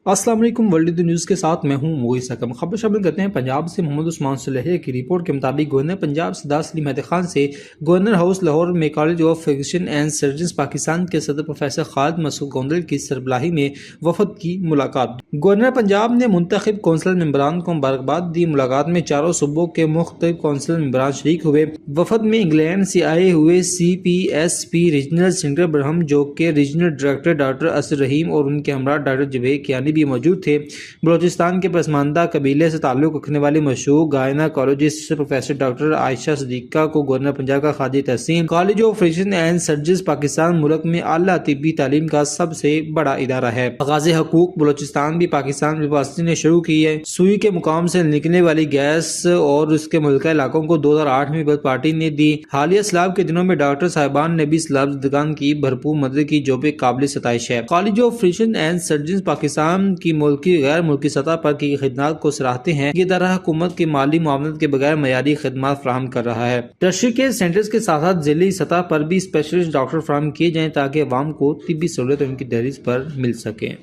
السلام علیکم، world news کے ساتھ میں ہوں موئز حکم۔ خبر شامل کرتے ہیں پنجاب سے۔ محمد عثمان صلیحی کی رپورٹ کے مطابق گورنر پنجاب سردار سلیم مہدی خان سے گورنر ہاؤس لاہور میں college of physician and surgeons Pakistan کے صدر پروفیسر خالد مسعود گوندل کی سربراہی میں وفد کی ملاقات۔ گورنر پنجاب نے منتخب کونسل ممبران کو مبارکباد دی۔ ملاقات میں چاروں صوبوں کے مختلف کونسل ممبران شریک ہوئے۔ وفد میں انگلینڈ سے آئے ہوئے C P S P regional centre برہم جو کے regional director doctor Asad Rahim اور ان کے ہمراہ ڈاکٹر جوید کیانی بھی موجود تھے۔ بلوچستان کے پسماندہ قبیلے سے تعلق رکھنے والی مشہور gynaecologist professor doctor Ayesha Siddiqa کو گورنر پنجاب کا خراج تحسین۔ College of physician and surgeons Pakistan ملک میں اعلیٰ طبی تعلیم کا سب سے بڑا ادارہ ہے۔ آغاز حقوق بلوچستان بھی پاکستان یونیورسٹی نے شروع کی ہے۔ سوئی کے مقام سے نکلنے والی گیس اور اس کے ملکہ علاقوں کو 2008 میں پیپلز پارٹی نے دی۔ حالیہ سیلاب کے دنوں میں ڈاکٹر صاحبان نے بھی سیلاب زدگان کی بھرپور مدد کی، جو بھی قابل ستائش ہے۔ College of physician and surgeons Pakistan کی ملکی غیر ملکی سطح پر کی خدمات کو سراہتے ہیں۔ یہ ادارہ حکومت کی مالی معاونت کے بغیر معیاری خدمات فراہم کر رہا ہے۔ ٹرشری کیئر سینٹرز کے ساتھ ساتھ ضلعی سطح پر بھی اسپیشلسٹ ڈاکٹر فراہم کیے جائیں تاکہ عوام کو طبی سہولت ان کی دہلیز پر مل سکیں۔